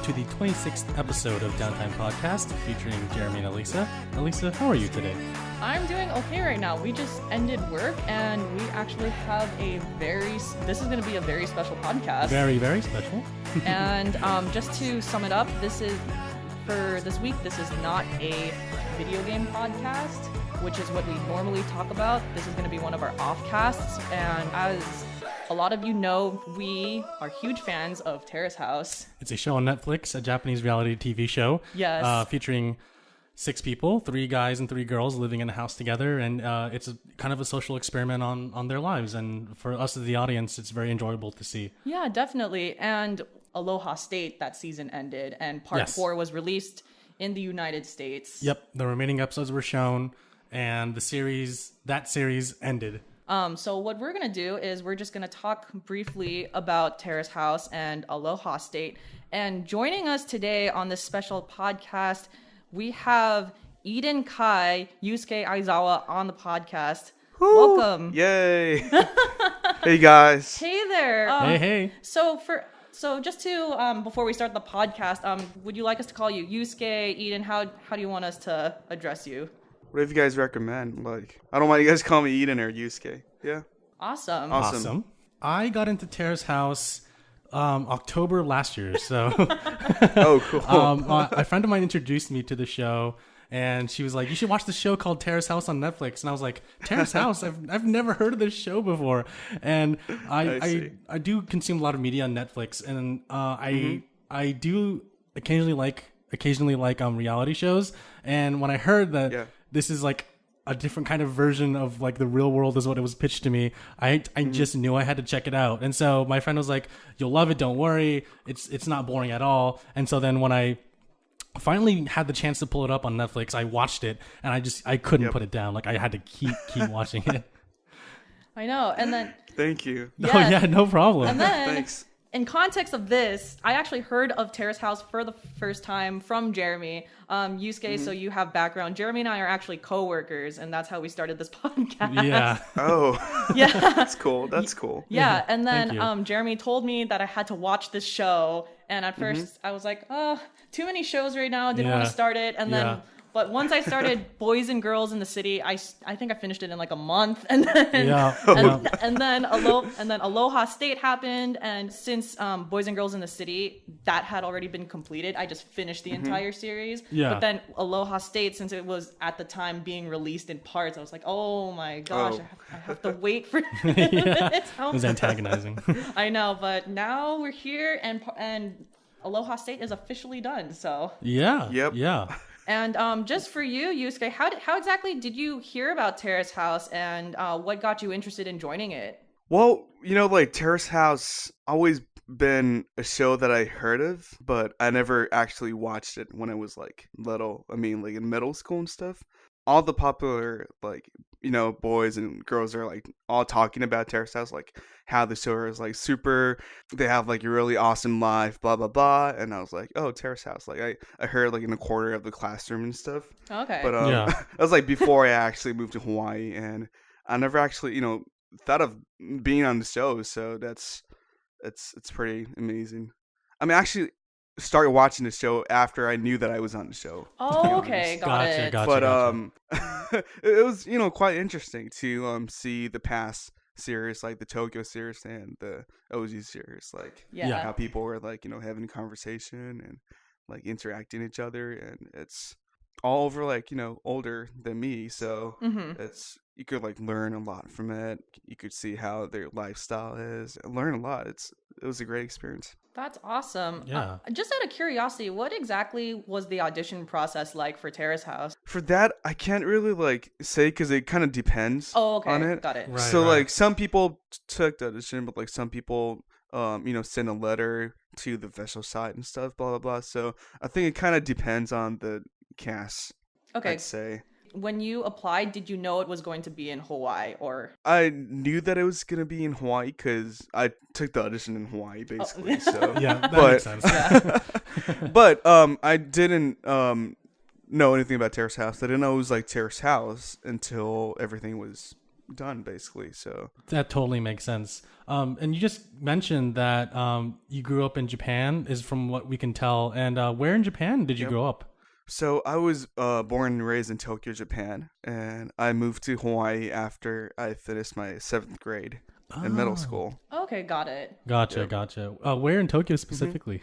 to the 26th episode of Downtime Podcast featuring Jeremy and Alyssa. Alyssa, how are you today? I'm doing okay right now. We just ended work and we actually have this is going to be a very special podcast. Very, very special. And just to sum it up, for this week, this is not a video game podcast, which is what we normally talk about. This is going to be one of our offcasts. And as a lot of you know, we are huge fans of Terrace House. It's a show on Netflix, a Japanese reality TV show. Yes. Featuring 6 people, 3 guys and 3 girls living in a house together. And it's kind of a social experiment on their lives. And for us as the audience, it's very enjoyable to see. Yeah, definitely. And Aloha State, that season ended. And part 4 was released in the United States. Yep. The remaining episodes were shown. And that series ended. So what we're going to do is we're just going to talk briefly about Terrace House and Aloha State. And joining us today on this special podcast, we have Eden Kai, Yusuke Aizawa on the podcast. Woo! Welcome. Yay. Hey, guys. Hey there. Hey. So just to, before we start the podcast, would you like us to call you Yusuke, Eden? How do you want us to address you? Whatever you guys recommend. Like, I don't mind you guys calling me Eden or Yusuke. Yeah. Awesome. I got into Terrace House October last year. So Oh, cool. a friend of mine introduced me to the show, and she was like, "You should watch this show called Terrace House on Netflix." And I was like, "Terrace House? I've never heard of this show before." And I do consume a lot of media on Netflix, and I do occasionally like reality shows. And when I heard that this is like a different kind of version of like the real world is what it was pitched to me, I just knew I had to check it out. And so my friend was like, "You'll love it, don't worry. It's not boring at all." And so then when I finally had the chance to pull it up on Netflix, I watched it, and I couldn't put it down. Like, I had to keep watching it. I know. And then Thank you. Oh yeah, no problem. And then Thanks. in context of this, I actually heard of Terrace House for the first time from Jeremy. Yusuke, so you have background. Jeremy and I are actually coworkers, and that's how we started this podcast. Yeah. Oh. Yeah. That's cool. Yeah, and then Thank Jeremy told me that I had to watch this show, and at first I was like, "Oh, too many shows right now. Didn't want to start it." And then, but once I started Boys and Girls in the City, I think I finished it in like a month, and then and then Aloha State happened, and since Boys and Girls in the City that had already been completed, I just finished the entire series. Yeah. But then Aloha State, since it was at the time being released in parts, I was like, "Oh my gosh, I have to wait for it." It was antagonizing. I know, but now we're here, and Aloha State is officially done. So Yeah. Yep. Yeah. and just for you, Yusuke, how exactly did you hear about Terrace House, and what got you interested in joining it? Well, like Terrace House always been a show that I heard of, but I never actually watched it when I was like little. I mean, like in middle school and stuff. All the popular boys and girls are like all talking about Terrace House, like how the show is like super, they have like a really awesome life, blah blah blah. And I was like, oh, Terrace House. Like I heard like in a quarter of the classroom and stuff. Okay. But that was like before I actually moved to Hawaii, and I never actually thought of being on the show. So it's pretty amazing. I mean, actually started watching the show after I knew that I was on the show. Oh, okay, got it. Gotcha. It was quite interesting to see the past series, like the Tokyo series and the OG series, like how people were like having a conversation and like interacting with each other, and it's all over like older than me, so it's you could like learn a lot from it. You could see how their lifestyle is and learn a lot. It was a great experience. That's awesome. Yeah. Just out of curiosity, what exactly was the audition process like for Terrace House? For that, I can't really like say because it kind of depends on it. Got it. Right, So like some people took the audition, but like some people, send a letter to the official site and stuff, blah blah blah. So I think it kind of depends on the cast. Okay. I'd say. When you applied, did you know it was going to be in Hawaii, or? I knew that it was gonna be in Hawaii because I took the audition in Hawaii, basically. So Yeah, that makes sense. Yeah. but I didn't know anything about Terrace House. I didn't know it was like Terrace House until everything was done basically. So that totally makes sense. And you just mentioned that you grew up in Japan, is from what we can tell. And where in Japan did you grow up? So I was born and raised in Tokyo, Japan, and I moved to Hawaii after I finished my 7th grade in middle school. Okay, got it. Gotcha. Where in Tokyo specifically?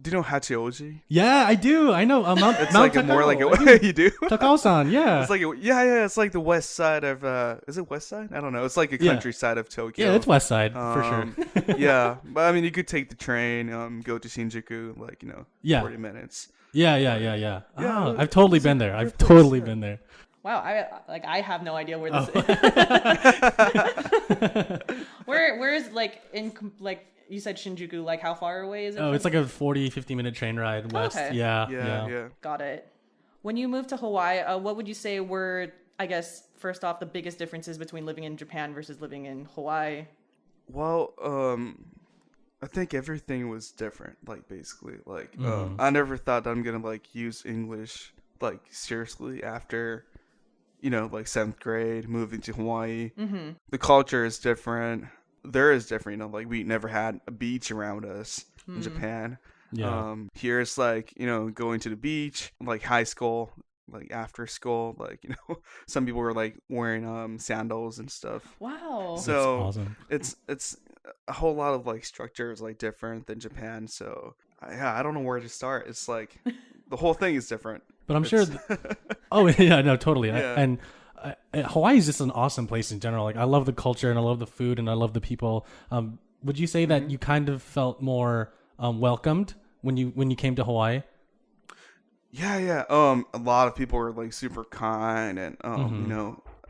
Do you know Hachioji? Yeah, I do. I know. It's like Takao. more like a you do. Takao-san, yeah. It's like it's like the west side of is it west side? I don't know. It's like a countryside of Tokyo. Yeah, it's west side for sure. Yeah, but I mean, you could take the train, go to Shinjuku, 40 minutes. Yeah. Oh, I've totally been there. I've totally been there. Wow, I have no idea where this is. Where is you said Shinjuku, like how far away is it? It's like a 50 minute train ride west. Okay. Yeah. Got it. When you moved to Hawaii, what would you say were, I guess, first off, the biggest differences between living in Japan versus living in Hawaii? Well, I think everything was different, basically. I never thought that I'm going to use English seriously after 7th grade, moving to Hawaii. Mm-hmm. The culture is different. There is different, we never had a beach around us in Japan. Yeah. Here it's going to the beach, high school, after school, some people were wearing sandals and stuff. Wow. So that's awesome. It's a whole lot of structure is different than Japan. So I don't know where to start. It's the whole thing is different. But I'm sure. Oh yeah, no, totally. Yeah. And Hawaii is just an awesome place in general. I love the culture and I love the food and I love the people. Would you say that you kind of felt more welcomed when you came to Hawaii? Yeah. A lot of people were super kind, and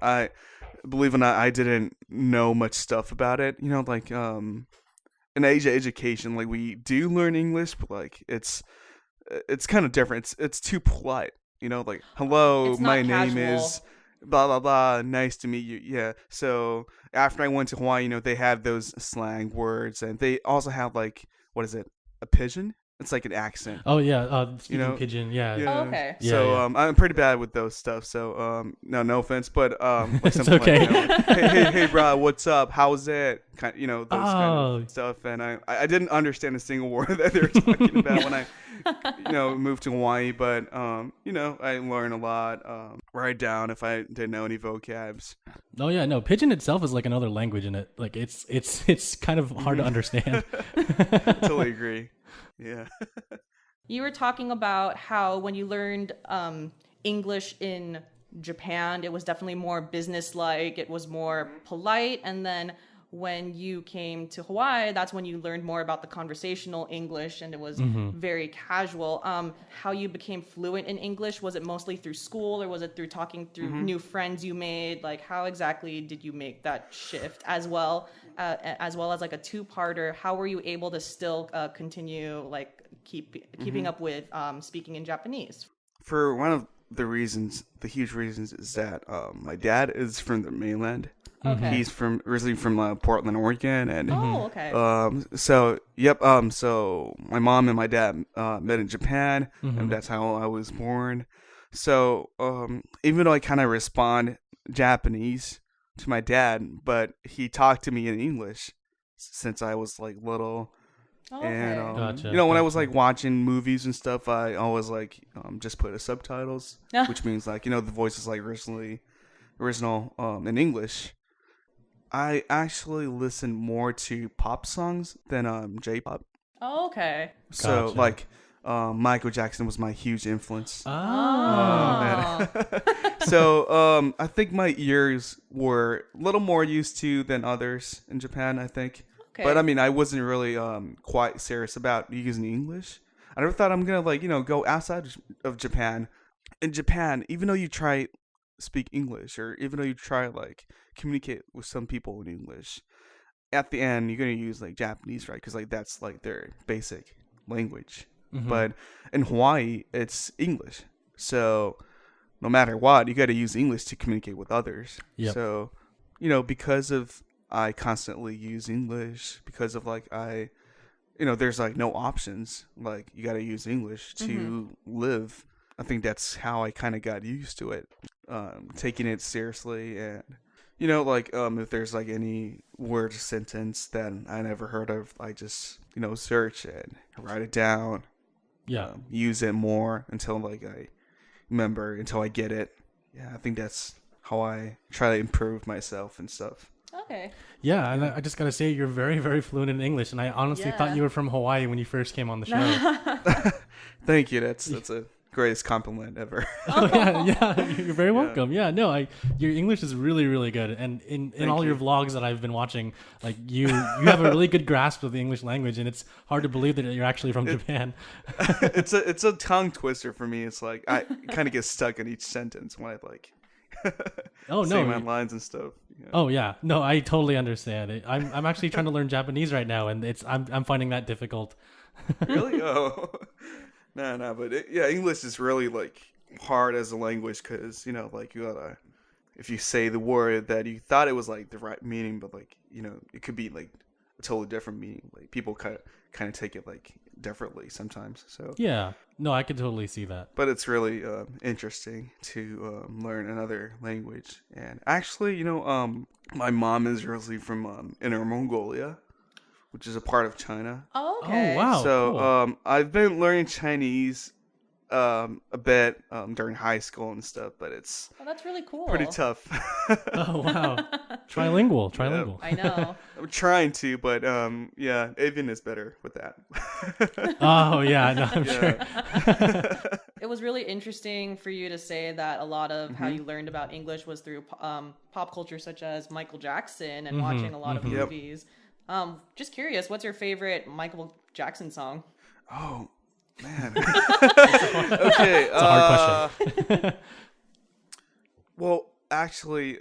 I believe it or not, I didn't know much stuff about it. In Asia education, we do learn English, but it's kind of different. It's too polite. Hello, my name is blah blah blah, nice to meet you. Yeah. So after I went to Hawaii, they had those slang words, and they also have what is it, a pigeon? It's like an accent. Oh yeah, speaking pigeon. Yeah. Oh, okay. So I'm pretty bad with those stuff. So no offense, but it's okay. Hey bro, what's up? How's it? Those kind of stuff. And I didn't understand a single word that they were talking about when I moved to Hawaii. But I learned a lot. Write down if I didn't know any vocabs. Oh yeah, no, pigeon itself is like another language in it. It's kind of hard to understand. Totally agree. Yeah. You were talking about how when you learned English in Japan, it was definitely more business-like, it was more polite, and then when you came to Hawaii, that's when you learned more about the conversational English, and it was very casual. How you became fluent in English, was it mostly through school, or was it through talking through new friends you made? How exactly did you make that shift, as well as a two-parter? How were you able to still continue keeping up with speaking in Japanese? For one of the huge reasons is that my dad is from the mainland. Okay. He's originally from Portland, Oregon, and okay. So my mom and my dad met in Japan, and that's how I was born. So even though I kind of respond Japanese to my dad, but he talked to me in English since I was little. Okay. And Gotcha. when I was watching movies and stuff, I always just put subtitles, which means the voice is original in English. I actually listen more to pop songs than J-pop. Oh, okay. So Gotcha. Michael Jackson was my huge influence. Oh. So I think my ears were a little more used to than others in Japan, I think. Okay. But I wasn't really quite serious about using English. I never thought I'm gonna go outside of Japan. In Japan, even though you try speak English, or even though you try communicate with some people in English, at the end you're gonna use Japanese, right? Because that's their basic language. But in Hawaii, it's English. So no matter what, you got to use English to communicate with others. Yep. So because of I constantly use English, because of there's no options. You got to use English to live. I think that's how I kind of got used to it. taking it seriously, and like if there's like any word or sentence that I never heard of, I just search and write it down. Yeah. Use it more until like I remember, until I get it. Yeah, I think that's how I try to improve myself and stuff. Okay. Yeah, and I just gotta say you're very, very fluent in English, and I honestly thought you were from Hawaii when you first came on the show. Thank you. That's the greatest compliment ever. Oh yeah, you're very welcome. Yeah, no, your English is really, really good, and in all your vlogs that I've been watching, like you have a really good grasp of the English language, and it's hard to believe that you're actually from Japan. It's a tongue twister for me. It's like I kind of get stuck in each sentence when I like say my lines and stuff. Yeah. Oh yeah, no, I totally understand it. I'm actually trying to learn Japanese right now, and I'm finding that difficult. Really? Oh. No, but English is really like hard as a language because like you gotta, if you say the word that you thought it was like the right meaning, but like it could be like a totally different meaning. Like people kind of take it like differently sometimes. So yeah, no, I could totally see that. But it's really interesting to learn another language. And actually, my mom is originally from Inner Mongolia, which is a part of China. Oh, okay. Oh, wow. So cool. I've been learning Chinese a bit during high school and stuff, but it's that's really cool. pretty tough. Oh, wow. Trilingual. Yep. I know. I'm trying to, but Avian is better with that. Oh, yeah, no, I'm sure. It was really interesting for you to say that a lot of how you learned about English was through pop culture, such as Michael Jackson and watching a lot of movies. Just curious, what's your favorite Michael Jackson song? Oh, man. Okay. It's a hard question. Well, actually,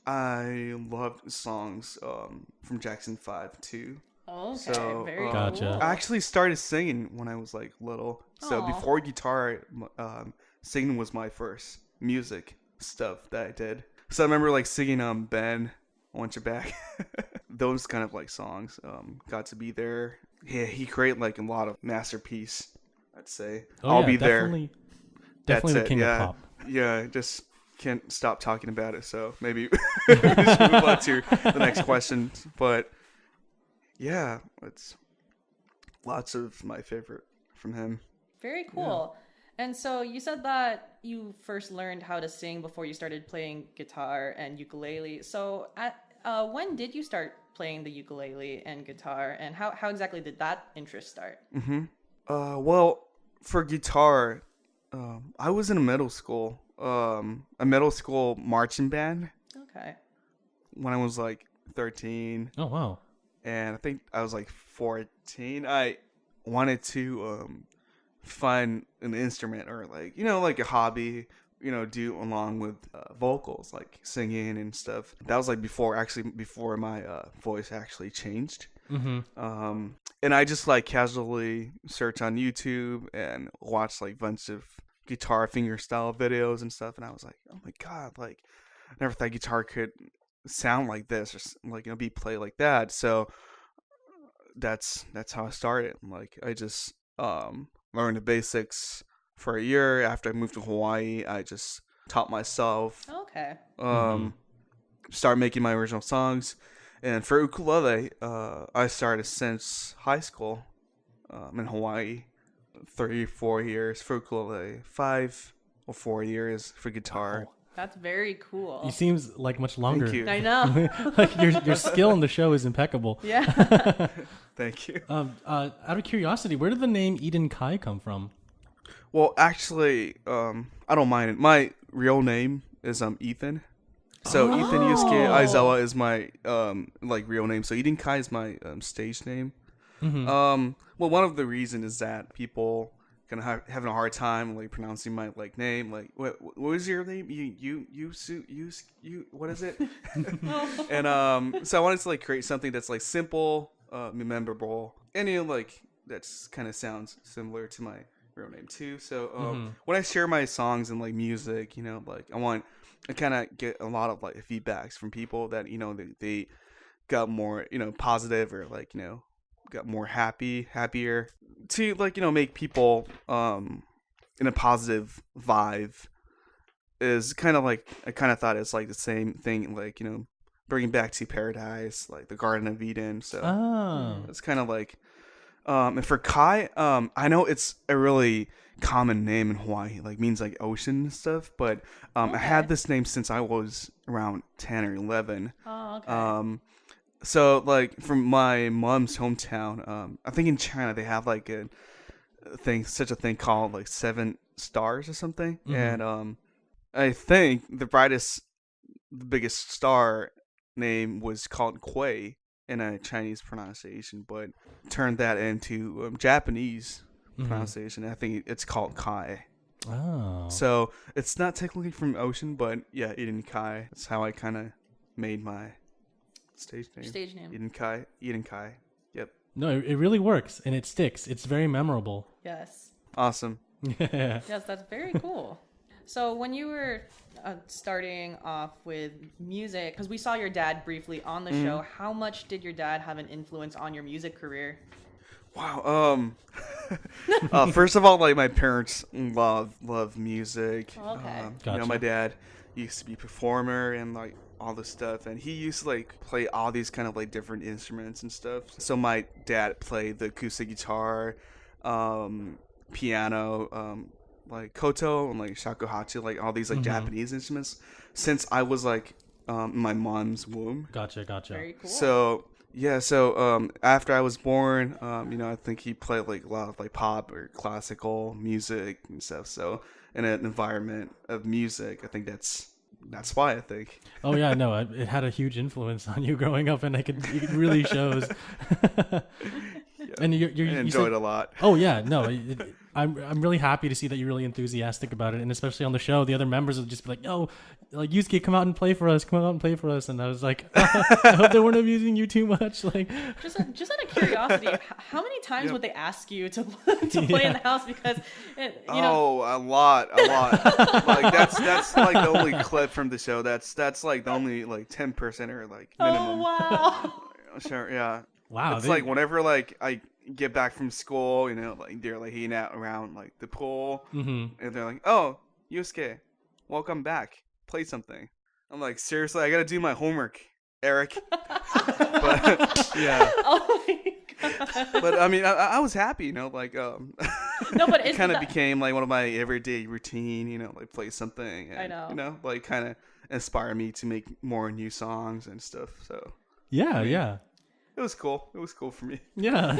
I love songs from Jackson 5 too. Okay, So, very Gotcha. cool. I actually started singing when I was like little. So Aw. before guitar, singing was my first music stuff that I did. So I remember like singing Ben, I Want You Back. Those kind of like songs got to be there. Yeah, he created like a lot of masterpiece, I'd say. Oh, I'll yeah, be definitely, there. definitely the king of pop. Yeah, just can't stop talking about it. So maybe we just move on to the next question. But yeah, it's lots of my favorite from him. Very cool. And so you said that you first learned how to sing before you started playing guitar and ukulele. So when did you start playing the ukulele and guitar, and how exactly did that interest start? Well, for guitar, I was in a middle school marching band Okay. when I was like 13, Oh, wow. and I think I was like 14. I wanted to find an instrument or like like a hobby, do along with vocals, like singing and stuff. That was like before my voice actually changed. And I just like casually search on YouTube and watch like bunch of guitar fingerstyle videos and stuff, and I was like, oh my god, like I never thought guitar could sound like this or like be played like that. So that's how I started. Like I just learned the basics for a year. After I moved to Hawaii, I just taught myself. Okay. Start making my original songs. And for ukulele, I started since high school in Hawaii. 3-4 years for ukulele, 5 or 4 years for guitar. Oh. That's very cool. He seems like much longer. Thank you. I know. Like your skill in the show is impeccable. Yeah. Thank you. Out of curiosity, where did the name Eden Kai come from? Well, actually, I don't mind it. My real name is Ethan. So Ethan Yusuke Aizawa is my like real name. So Eden Kai is my stage name. Well, one of the reasons is that people kind of having a hard time like pronouncing my like name. Like, what was your name? You what is it? And so I wanted to like create something that's like simple, memorable, and like that's kind of sounds similar to my real name too. So when I share my songs and like music, like I kind of get a lot of like feedbacks from people that they got more positive or like got more happier to like make people in a positive vibe is kind of like, I kind of thought it's like the same thing, like, you know, bringing back to paradise, like the Garden of Eden. So it's kind of like, and for Kai, I know it's a really common name in Hawaii, like means like ocean and stuff, but I had this name since I was around 10 or 11. Oh, okay. So like from my mom's hometown, I think in China they have like such a thing called like 7 stars or something, and I think the biggest star name was called Kui in a Chinese pronunciation, but turned that into Japanese pronunciation. I think it's called Kai. Oh. So it's not technically from ocean, but yeah, Eden Kai. That's how I kind of made my stage name. Eden Kai. Yep. No, it really works and it sticks. It's very memorable. Yes. Awesome. Yes, that's very cool. So when you were starting off with music, because we saw your dad briefly on the show, how much did your dad have an influence on your music career? Wow. First of all, like my parents love music. Okay. You know, my dad used to be a performer and like all this stuff, and he used to like play all these kind of like different instruments and stuff. So my dad played the acoustic guitar, piano, like koto and like shakuhachi, like all these like Japanese instruments since I was like in my mom's womb. Gotcha. Very cool. So yeah, after I was born, you know, I think he played like a lot of like pop or classical music and stuff. So in an environment of music, I think that's why I think. Oh yeah, no, it had a huge influence on you growing up, and it really shows. And you enjoyed a lot. Oh yeah, no, I'm really happy to see that you're really enthusiastic about it, and especially on the show, the other members will just be like, "Oh, like Yusuke, come out and play for us, and I was like, I hope they weren't abusing you too much. Like, just out of curiosity, how many times would they ask you to play in the house? Because you know, a lot. Like that's like the only clip from the show. That's like the only like 10% or like minimum. Oh wow. Sure, yeah. wow, It's like whenever like I get back from school, you know, like they're like hanging out around like the pool, and they're like, "Oh, Yusuke, welcome back. Play something." I'm like, seriously, I gotta do my homework, Eric. But yeah. Oh my god. But I mean, I was happy, you know, like No, but it kind of became like one of my everyday routine, you know, like play something. And, I know. You know, like kind of inspire me to make more new songs and stuff. So yeah, yeah. It was cool. It was cool for me. Yeah.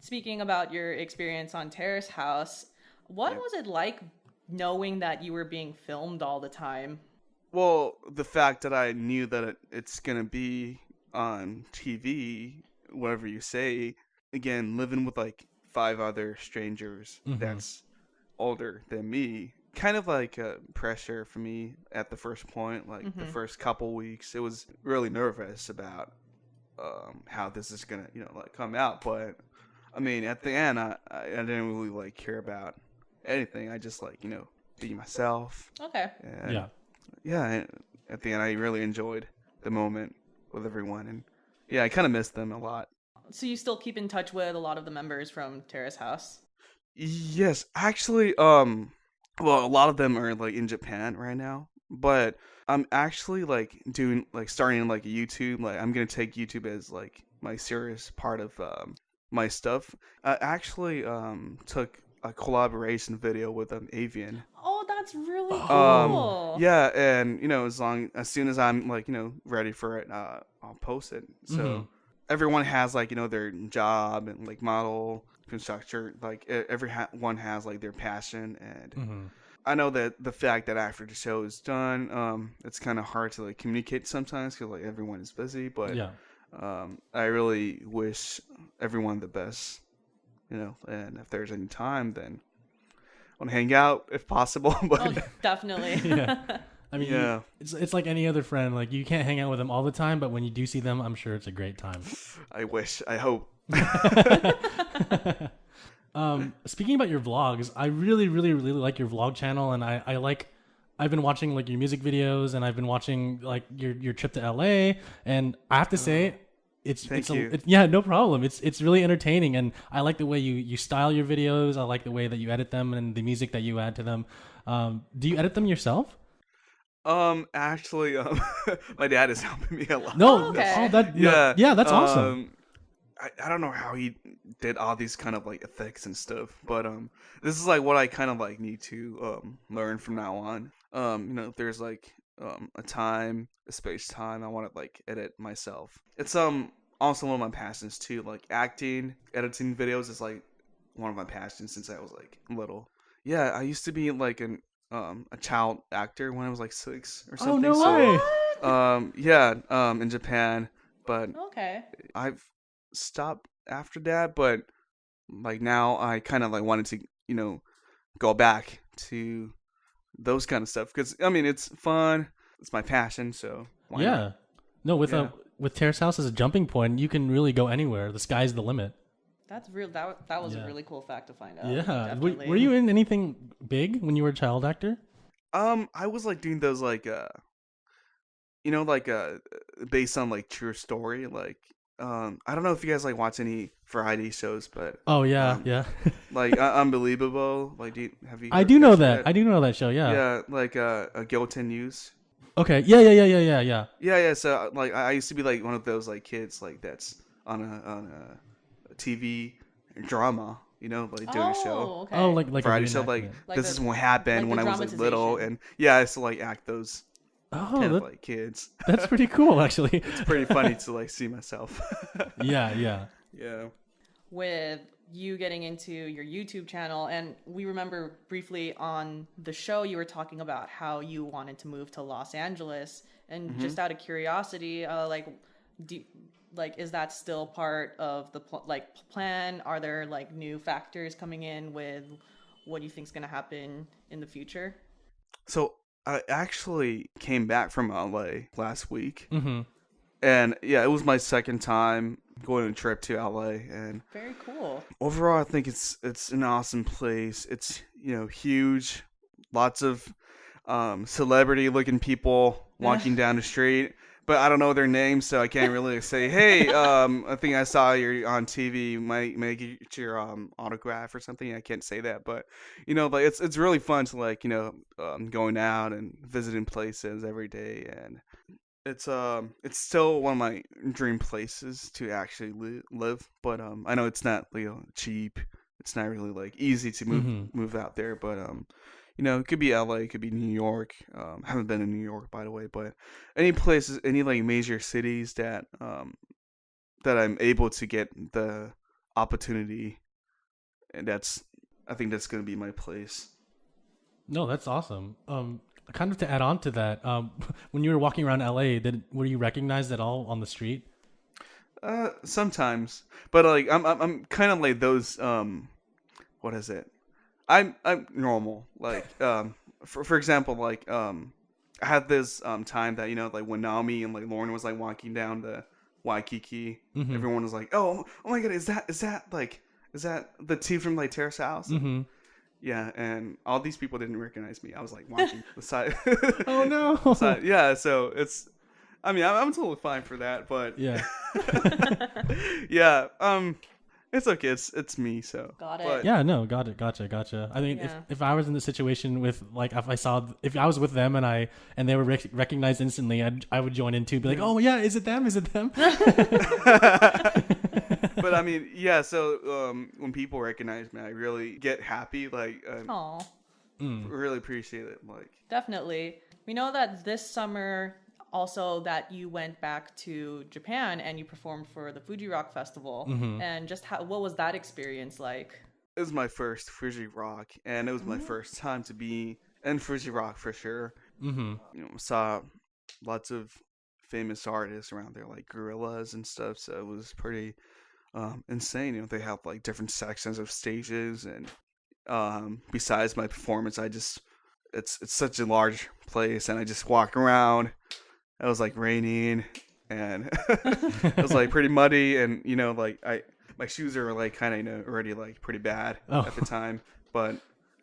Speaking about your experience on Terrace House, what was it like knowing that you were being filmed all the time? Well, the fact that I knew that it's going to be on TV, whatever you say, again, living with like 5 other strangers that's older than me, kind of like a pressure for me at the first point, like the first couple weeks. It was really nervous about how this is gonna, you know, like come out. But I mean, at the end, I didn't really like care about anything. I just like, you know, be myself. Okay. And, yeah. At the end, I really enjoyed the moment with everyone, and yeah, I kind of missed them a lot. So you still keep in touch with a lot of the members from Terrace House? Yes, actually, well, a lot of them are like in Japan right now, but I'm actually like starting like a YouTube. Like I'm gonna take YouTube as like my serious part of my stuff. I actually took a collaboration video with Avian. Oh, that's really cool. Yeah, and you know, as soon as I'm like, you know, ready for it, I'll post it. So everyone has like, you know, their job and like model, constructor, like everyone has like their passion, and I know that the fact that after the show is done, it's kind of hard to like communicate sometimes because like everyone is busy, but I really wish everyone the best, you know, and if there's any time, then I want to hang out if possible. But definitely. Yeah. I mean, it's like any other friend. Like you can't hang out with them all the time, but when you do see them, I'm sure it's a great time. I wish. I hope. Speaking about your vlogs, I really, really, really like your vlog channel, and I've been watching like your music videos, and I've been watching like your trip to LA, and I have to say, Thank you. Yeah, no problem. It's really entertaining, and I like the way you style your videos. I like the way that you edit them and the music that you add to them. Do you edit them yourself? Actually, my dad is helping me a lot. No, okay. Yeah, that's awesome. I don't know how he did all these kind of like effects and stuff, but this is like what I kind of like need to learn from now on. If there's like a space time, I want to like edit myself. It's also one of my passions too. Like acting, editing videos is like one of my passions since I was like little. Yeah, I used to be like a child actor when I was like 6 or something. Oh, no way! In Japan, but Okay. I've stopped after that. But like now, I kind of like wanted to, go back to those kind of stuff because I mean it's fun. It's my passion, so why not? No, with Terrace House as a jumping point, you can really go anywhere. The sky's the limit. That's real. That was a really cool fact to find out. Yeah. Were you in anything big when you were a child actor? I was like doing those like based on like true story. Like I don't know if you guys like watch any variety shows, but yeah. like Unbelievable. Like, have you? I do know that. I do know that show. Yeah. Yeah, like Gilton News. Okay. Yeah. Yeah. So like I used to be like one of those like kids like that's on a TV drama, like doing a show. Okay. Oh, like variety show. Like this is what happened when I was like little, and I used to like act those kind of like kids. That's pretty cool, actually. It's pretty funny to like see myself. Yeah. With you getting into your YouTube channel, and we remember briefly on the show you were talking about how you wanted to move to Los Angeles, and just out of curiosity, is that still part of the plan? Are there like new factors coming in with what you think is going to happen in the future? So I actually came back from LA last week, mm-hmm. and it was my second time going on a trip to LA, and very cool. Overall, I think it's an awesome place. It's huge, lots of celebrity-looking people walking down the street. But I don't know their names, so I can't really say, hey, I think I saw you on TV. Might get your autograph or something. I can't say that, but like it's really fun to like going out and visiting places every day, and it's still one of my dream places to actually live. But I know it's not cheap. It's not really like easy to move out there, but it could be LA, it could be New York. Haven't been in New York, by the way, but any places, any like major cities that I'm able to get the opportunity, and I think that's gonna be my place. No, that's awesome. Kind of to add on to that, when you were walking around LA, were you recognized at all on the street? Sometimes, but like I'm kind of like those what is it? I'm normal. Like for example, like I had this time that like when Naomi and like Lauren was like walking down the Waikiki, everyone was like, oh my god, is that the two from like Terrace House? Mm-hmm. Yeah, and all these people didn't recognize me. I was like walking the side. Oh no. Side. Yeah, so I'm totally fine for that, but yeah. Yeah, it's okay. It's me. So got it. But, yeah. No. Got it. Gotcha. I mean, if I was in the situation with like if I was with them and they were recognized instantly, I would join in too. Be like, oh yeah, is it them? But I mean, yeah. So when people recognize me, I really get happy. Like, really appreciate it. Like, definitely. We know that this summer. Also, that you went back to Japan and you performed for the Fuji Rock Festival, and just what was that experience like? It was my first Fuji Rock, and it was my first time to be in Fuji Rock for sure. Saw lots of famous artists around there, like Gorillas and stuff. So it was pretty insane. They have like different sections of stages, and besides my performance, it's such a large place, and I just walk around. It was like raining, and it was like pretty muddy, and like my shoes are like kind of already like pretty bad at the time, but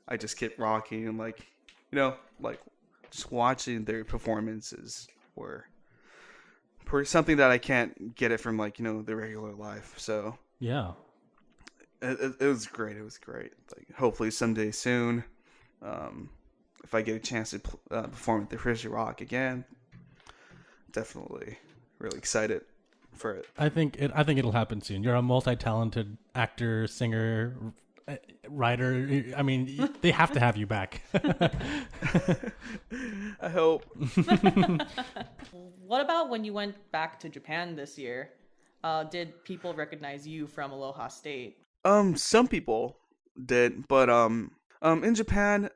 I just kept rocking, and like like just watching their performances were something that I can't get it from like the regular life. So yeah, it was great. It was great. Like hopefully someday soon, if I get a chance to perform at the Frizzy Rock again, definitely really excited for it. I think it'll happen soon. You're a multi-talented actor, singer, writer. I mean, they have to have you back. I hope. What about when you went back to Japan this year? Did people recognize you from Aloha State? Some people did, but in Japan,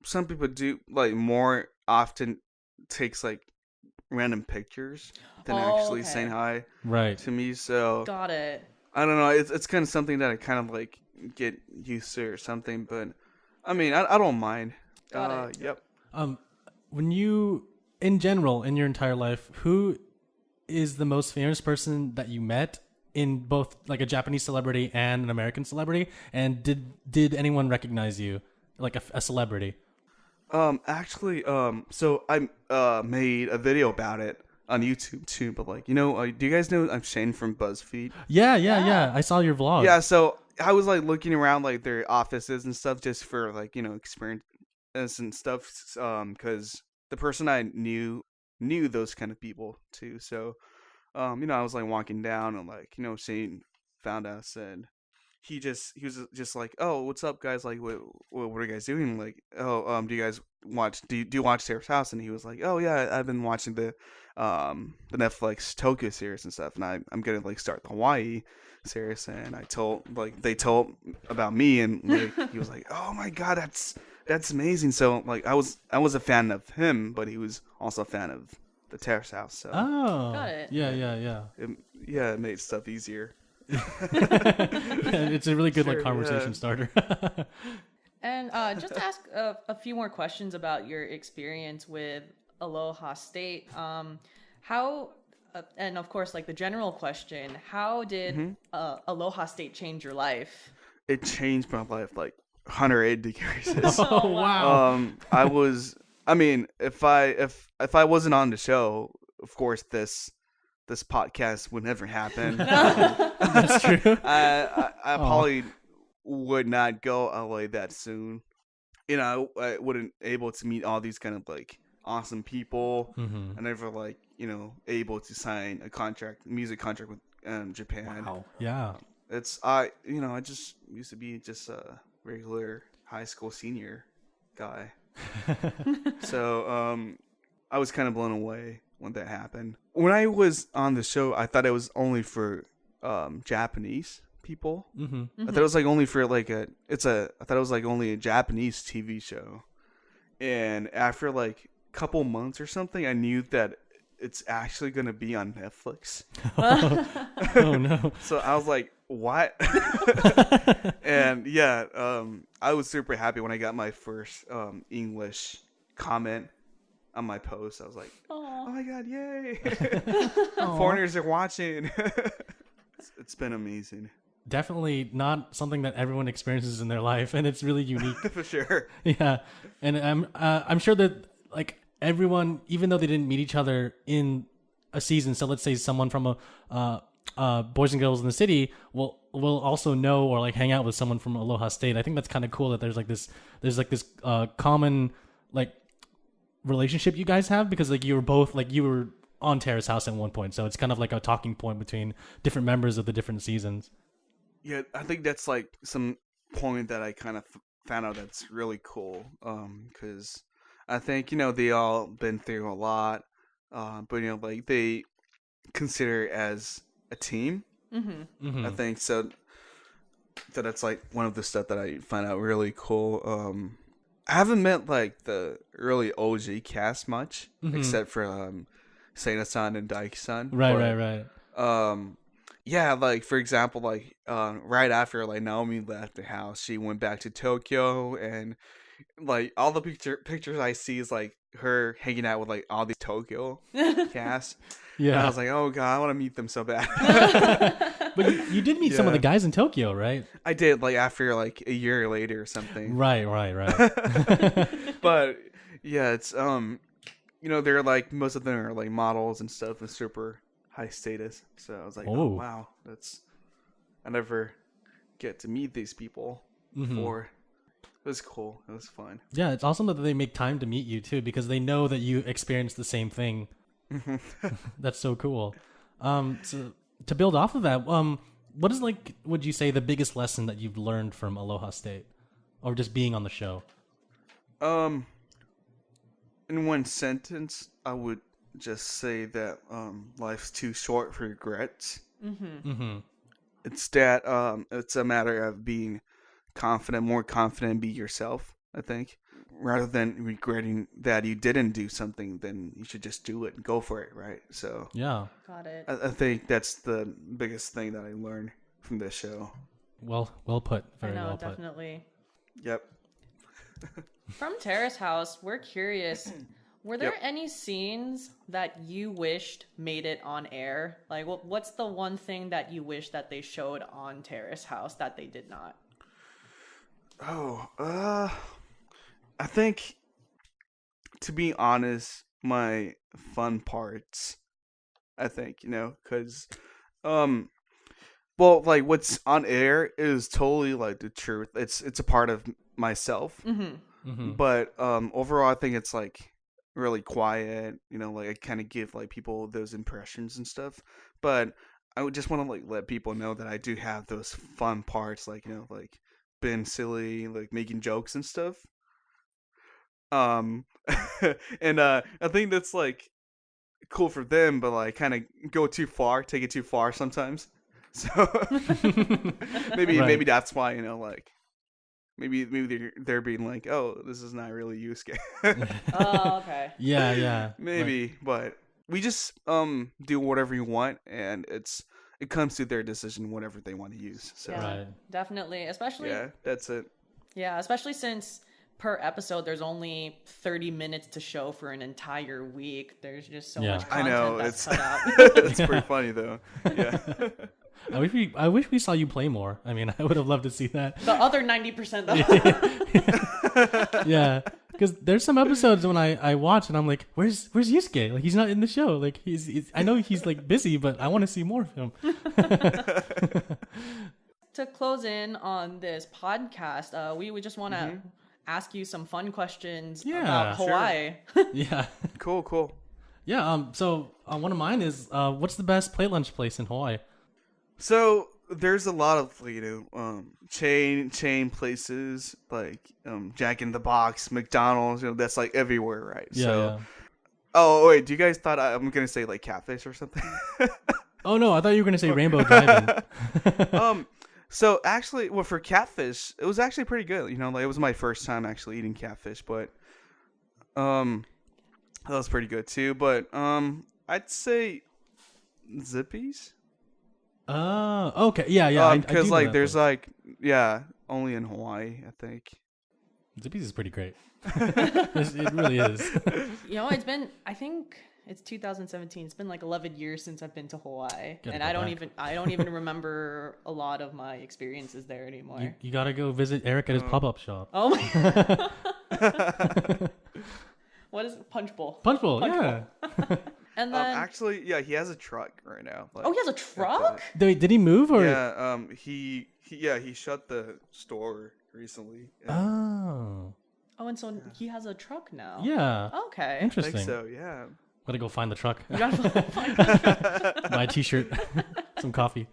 some people do like more often takes like random pictures than actually saying hi to me. So got it. I don't know. It's kind of something that I kind of like get used to or something. But I mean, I don't mind. Got it. Yep. When you, in general, in your entire life, who is the most famous person that you met in both like a Japanese celebrity and an American celebrity? And did anyone recognize you like a celebrity? Actually, so I made a video about it on YouTube too. But like, do you guys know I'm Shane from BuzzFeed? Yeah. I saw your vlog. Yeah, so I was like looking around like their offices and stuff just for like experience and stuff. Because the person I knew those kind of people too. So, I was like walking down and like found us, and he was just like, oh, what's up, guys? Like, what are you guys doing? Like, oh, do you guys watch? Do you watch Terrace House? And he was like, oh yeah, I've been watching the Netflix Tokyo series and stuff, and I'm gonna like start the Hawaii series. And they told about me, and like, he was like, oh my god, that's amazing. So like I was a fan of him, but he was also a fan of the Terrace House. So got it. Yeah. It made stuff easier. It's a really good like conversation starter. And just to ask a few more questions about your experience with Aloha State. How and of course, like the general question, how did Aloha State change your life? It changed my life like 180 degrees. Oh wow. If I wasn't on the show, of course this podcast would never happen. That's true. I probably would not go LA that soon. I wouldn't able to meet all these kind of like awesome people. I never like able to sign a music contract with Japan. Wow. Yeah. I just used to be just a regular high school senior guy. So I was kind of blown away when that happened. When I was on the show, I thought it was only for Japanese people. I thought it was like only for like I thought it was like only a Japanese TV show. And after like a couple months or something, I knew that it's actually going to be on Netflix. Oh no. So I was like, what? And yeah, I was super happy when I got my first English comment on my post. I was like, oh my god, yay. Foreigners are watching. It's been amazing. Definitely not something that everyone experiences in their life, and it's really unique. For sure. Yeah, and I'm sure that like everyone, even though they didn't meet each other in a season, so let's say someone from a Boys and Girls in the City will also know or like hang out with someone from Aloha State. I think that's kind of cool that there's this common like relationship you guys have, because like you were on Terrace House at one point, so it's kind of like a talking point between different members of the different seasons. Yeah, I think that's like some point that I kind of found out that's really cool. Because I think they all been through a lot, but like they consider it as a team. I think so. So that's like one of the stuff that I find out really cool. I haven't met like the early OG cast much, except for Seina-san and Daiki-san. Right. Yeah, like for example, like right after like Naomi left the house, she went back to Tokyo, and like all the pictures I see is like her hanging out with like all these Tokyo cast. Yeah, and I was like, oh god, I want to meet them so bad. But you did meet some of the guys in Tokyo, right? I did, like after like a year later or something. Right. But yeah, it's they're like most of them are like models and stuff and super high status. So I was like, oh wow, I never get to meet these people before. It was cool. It was fun. Yeah, it's awesome that they make time to meet you too, because they know that you experienced the same thing. That's so cool. So to build off of that, what is would you say the biggest lesson that you've learned from Aloha State, or just being on the show? In one sentence, I would just say that life's too short for regrets. It's that it's a matter of being more confident, be yourself, I think. Rather than regretting that you didn't do something, then you should just do it and go for it, right? So yeah, got it. I think that's the biggest thing that I learned from this show. Well put. Very well put. Definitely. Yep. From Terrace House, we're curious. Were there any scenes that you wished made it on air? Like, what's the one thing that you wish that they showed on Terrace House that they did not? I think, to be honest, my fun parts, I think, because, well, like, what's on air is totally, like, the truth. It's a part of myself. But, overall, I think it's, like, really quiet, like, I kind of give, like, people those impressions and stuff. But I would just want to, like, let people know that I do have those fun parts, like, like, being silly, like, making jokes and stuff. And I think that's like cool for them, but like kind of take it too far sometimes. So maybe that's why, like maybe they're being like, oh, this is not really Yusuke. Oh, okay. Yeah. Maybe, but we just do whatever you want, and it comes to their decision whatever they want to use. So yeah, definitely, especially that's it. Yeah, especially since per episode there's only 30 minutes to show for an entire week. There's just so much content. I know, that's cut out. It's pretty funny though. Yeah. I wish we saw you play more. I mean, I would have loved to see that. The other 90% though. Yeah, because there's some episodes when I watch and I'm like, where's Yusuke? Like, he's not in the show. Like, he's I know he's like busy, but I want to see more of him. To close in on this podcast, we would just want to ask you some fun questions about Hawaii. Sure. Yeah. Cool. Yeah. So one of mine is, what's the best plate lunch place in Hawaii? So there's a lot of chain places like Jack in the Box, McDonald's. That's like everywhere, right? Yeah. So, oh wait, do you guys thought I'm gonna say like Catfish or something? Oh no, I thought you were gonna say Rainbow Drive-In. So actually, well, for Catfish, it was actually pretty good. Like it was my first time actually eating catfish, but that was pretty good too. But I'd say Zippy's. Okay, yeah. Because like there's like only in Hawaii, I think. Zippy's is pretty great. It really is. I think it's 2017. It's been like 11 years since I've been to Hawaii, and I don't even remember a lot of my experiences there anymore. You gotta go visit Eric at his pop-up shop. Oh my! What is it? Punch Bowl? Punch Bowl, yeah. And then actually, yeah, he has a truck right now. Like, he has a truck? Did he move or? Yeah, he shut the store recently. Oh. Oh, and so he has a truck now. Yeah. Okay. Interesting. I think so, yeah. Gotta go find the truck. You gotta find the truck. Buy a t-shirt, some coffee.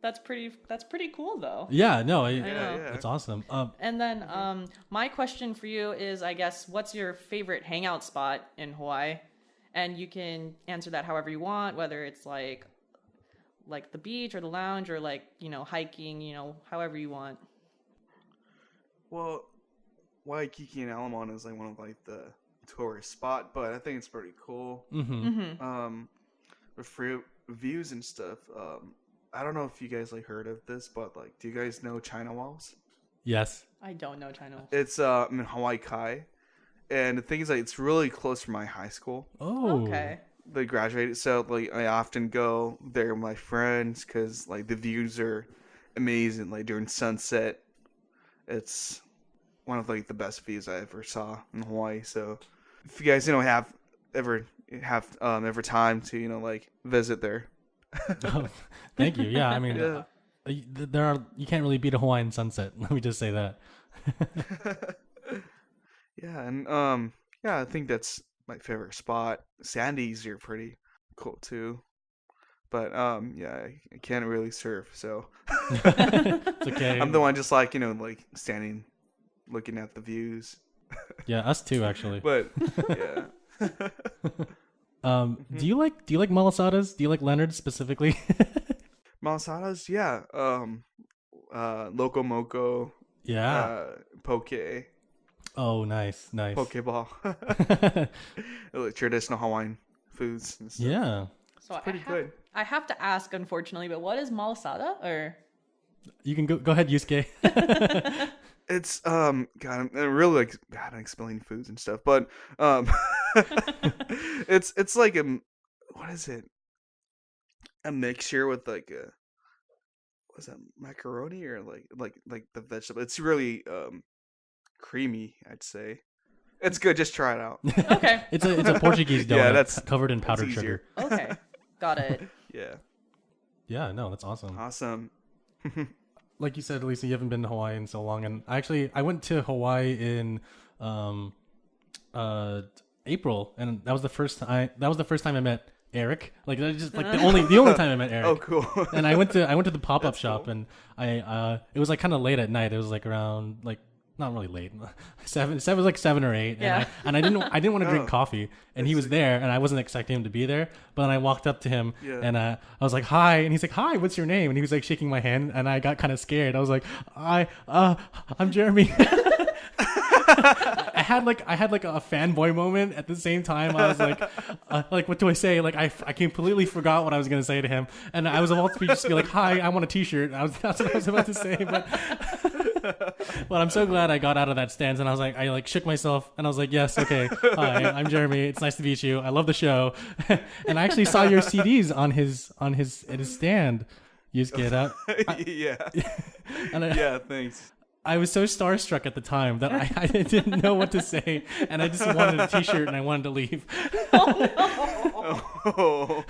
That's pretty cool though. Yeah, no, I know. It's awesome. And then my question for you is, I guess, what's your favorite hangout spot in Hawaii? And you can answer that however you want, whether it's like the beach or the lounge or hiking, however you want. Well, Waikiki and Alamon is like one of like the tourist spot, but I think it's pretty cool. With views and stuff. I don't know if you guys heard of this, but do you guys know China Walls? Yes. I don't know China Walls. It's in Hawaii Kai, and the thing is it's really close to my high school. Oh. Okay. They graduated, so I often go there with my friends because the views are amazing. During sunset, it's one of the best views I ever saw in Hawaii. So if you guys have ever time to visit there. Oh, thank you. Yeah, I mean, you can't really beat a Hawaiian sunset. Let me just say that. Yeah, and I think that's my favorite spot. Sandy's are pretty cool too. But I can't really surf, so It's okay. I'm the one just like standing, looking at the views. Yeah, us too, actually. But yeah. Do you like malasadas? Do you like Leonard specifically? Malasadas, yeah. Loco Moco. Yeah. Poke. Oh, nice. Pokeball. Traditional Hawaiian foods and stuff. Yeah. So it's pretty good. I have to ask, unfortunately, but what is malasada? Or you can go ahead, Yusuke. It's God, I'm really like God, I'm explaining foods and stuff, but it's like what is it? A mixture with like what's that, macaroni or like the vegetable? It's really creamy, I'd say. It's good. Just try it out. Okay. It's a Portuguese donut that's covered in powdered sugar. Okay, got it. Yeah. Yeah, no, that's awesome. Awesome. Like you said, Lisa, you haven't been to Hawaii in so long, and I went to Hawaii in April, and that was the first time I met Eric. Like that just like the only time I met Eric. Oh, cool. And I went to the pop-up shop, cool. and I it was like kind of late at night. It was like around like not really late, seven was like 7 or 8. Yeah. And I didn't want to drink coffee, and he was there, and I wasn't expecting him to be there. But then I walked up to him, and I was like, "Hi," and he's like, "Hi, what's your name?" And he was like shaking my hand, and I got kind of scared. I was like, I'm Jeremy." I had like a fanboy moment at the same time. I was like, what do I say? Like I completely forgot what I was gonna say to him, and I was about to just be like, "Hi, I want a T-shirt." That's what I was about to say, but I'm so glad I got out of that stance, and I like shook myself, and I was like, "Yes, okay, hi, I'm Jeremy. It's nice to meet you. I love the show," and I actually saw your CDs on his stand. You just get up. Yeah. Yeah, thanks. I was so starstruck at the time that I didn't know what to say, and I just wanted a T-shirt and I wanted to leave. Oh.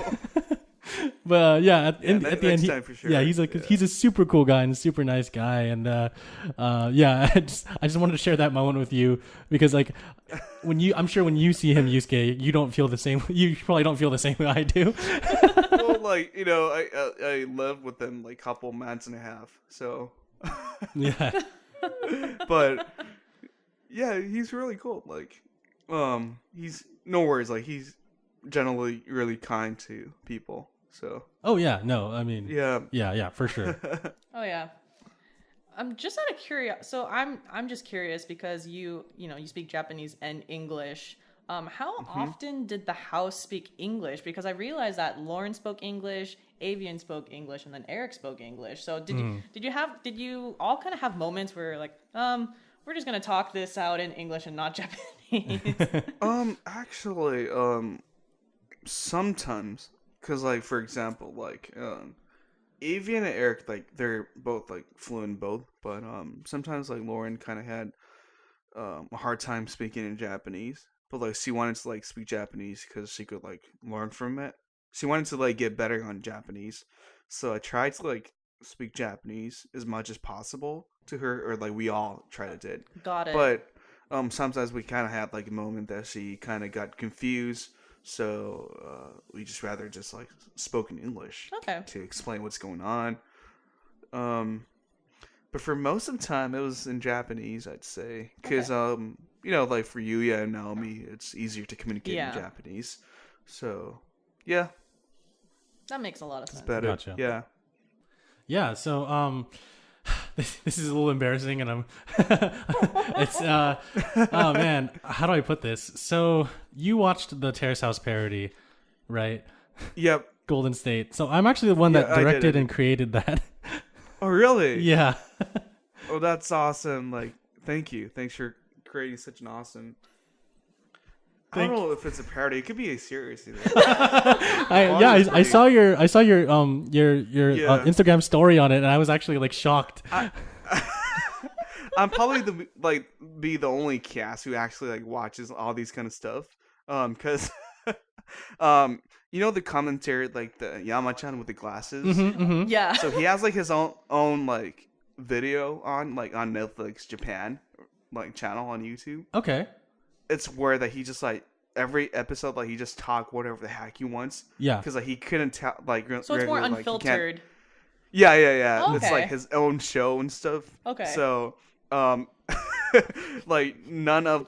But at the end, time for sure. yeah, he's a super cool guy and a super nice guy, and I just wanted to share that moment with you because like I'm sure when you see him, Yusuke, you don't feel the same. You probably don't feel the same way I do. Well, like I lived with him like a couple months and a half, so Yeah. But yeah, he's really cool. Like, he's no worries. Like he's generally really kind to people. So. Oh yeah, no, I mean. Yeah, for sure. Oh yeah. I'm just out of curiosity. So I'm just curious because you speak Japanese and English. How often did the house speak English? Because I realized that Lauren spoke English, Avian spoke English, and then Eric spoke English. So did you all kind of have moments where like, we're just gonna talk this out in English and not Japanese? Actually, sometimes, cause like for example, like Avian and Eric, like they're both like fluent in both, but sometimes like Lauren kind of had a hard time speaking in Japanese. But like she wanted to like speak Japanese because she could like learn from it. She wanted to like get better on Japanese, so I tried to like speak Japanese as much as possible to her, or like we all tried to did. Got it. But sometimes we kind of had like a moment that she kind of got confused, so we just rather just like spoke in English to explain what's going on. But for most of the time, it was in Japanese, I'd say, because like for Yuya and Naomi, it's easier to communicate in Japanese. So, yeah. That makes a lot of sense. It's better. Gotcha. Yeah. Yeah. So, this is a little embarrassing, and I'm. It's oh man, how do I put this? So you watched the Terrace House parody, right? Yep. Golden State. So I'm actually the one that directed and created that. Oh, really? Yeah. Oh, that's awesome. Like, thank you. Thanks for creating such an awesome. I don't know if it's a parody. It could be a series either. I saw your Instagram story on it, and I was actually like shocked. I'm probably the only cast who actually like watches all these kind of stuff. Because You know the commentary, like the Yama-chan with the glasses. Mm-hmm, mm-hmm. Yeah. So he has like his own like video on Netflix Japan like channel on YouTube. Okay. It's where that he just like every episode like he just talk whatever the heck he wants. Yeah. Because like he couldn't tell like So it's more unfiltered. Yeah. Oh, It's okay. like his own show and stuff. Okay. So like none of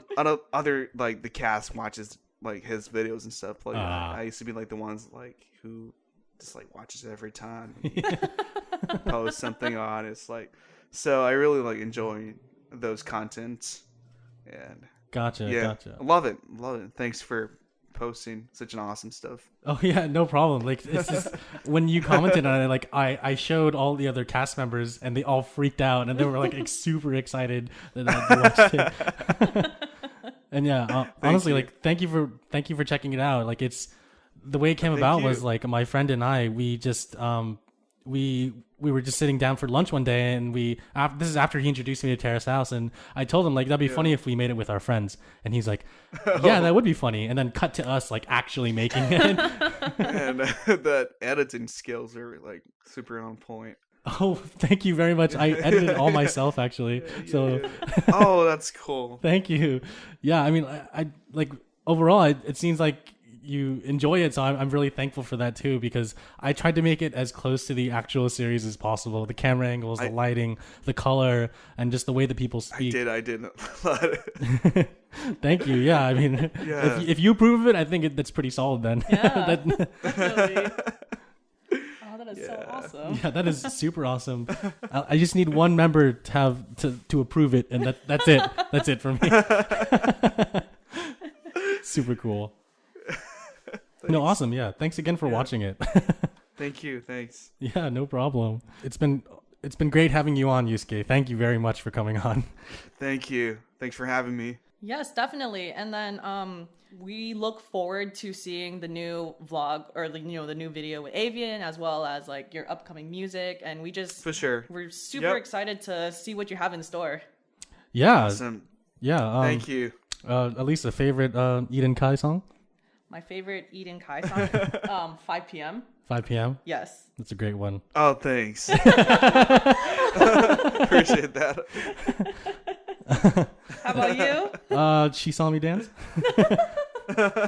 other like the cast watches like his videos and stuff. Like I used to be like the ones like who just like watches it every time. Post something on. It's like so I really like enjoy those contents and Gotcha. love it. Thanks for posting such an awesome stuff. Oh yeah, no problem. Like it's just when you commented on it, like I showed all the other cast members and they all freaked out and they were like super excited that they watched it. And yeah, honestly, like thank you for checking it out. Like it's the way it came about was like my friend and I, we just we were just sitting down for lunch one day and this is after he introduced me to Terrace House and I told him like that'd be funny if we made it with our friends and he's like yeah that would be funny and then cut to us like actually making it. And the editing skills are like super on point. Oh, thank you very much. I edited all myself actually. So oh, that's cool. Thank you. Yeah, I mean I like overall it seems like you enjoy it, so I'm really thankful for that too, because I tried to make it as close to the actual series as possible. The camera angles, the lighting, the color, and just the way that people speak. I did. Thank you. Yeah, I mean, if you approve of it, I think that's pretty solid then. Yeah, definitely. Oh, that is so awesome. Yeah, that is super awesome. I just need one member to have to approve it, and that's it. That's it for me. Super cool. Thanks. No, awesome. Yeah. Thanks again for watching it. Thank you. Thanks. Yeah, no problem. It's been great having you on, Yusuke. Thank you very much for coming on. Thank you. Thanks for having me. Yes, definitely. And then we look forward to seeing the new vlog or the new video with Avian, as well as like your upcoming music, and we just for sure we're super excited to see what you have in store. Yeah. Awesome. Yeah. Thank you. Alyssa, favorite Eden Kai song? My favorite Eden Kai song, 5 p.m. 5 p.m. Yes. That's a great one. Oh, thanks. Appreciate that. How about you? She Saw Me Dance.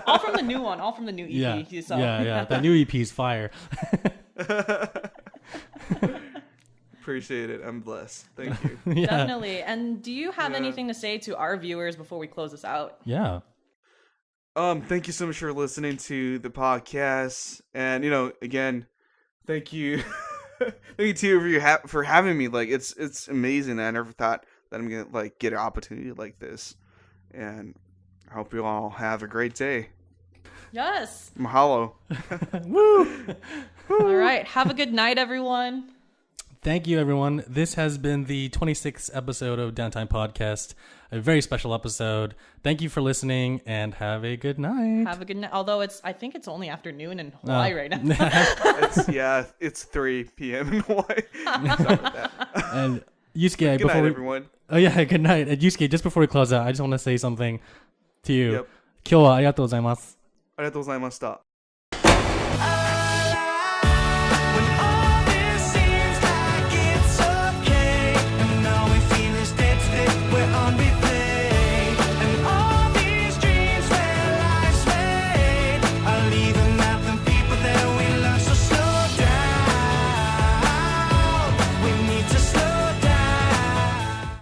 All from the new one. All from the new EP. Yeah. That new EP is fire. Appreciate it. I'm blessed. Thank you. Yeah. Definitely. And do you have anything to say to our viewers before we close this out? Yeah. Thank you so much for listening to the podcast, and again, thank you, thank you too for having me. Like it's amazing. I never thought that I'm gonna like get an opportunity like this, and I hope you all have a great day. Yes. Mahalo. Woo! All right. Have a good night, everyone. Thank you, everyone. This has been the 26th episode of Downtime Podcast, a very special episode. Thank you for listening, and have a good night. Have a good night. Although I think it's only afternoon in Hawaii right now. It's 3 p.m. in Hawaii. Sorry about that. And Yusuke, good night, everyone. Oh yeah, good night. And Yusuke, just before we close out, I just want to say something to you. Yep. 今日はありがとうございます。ありがとうございました。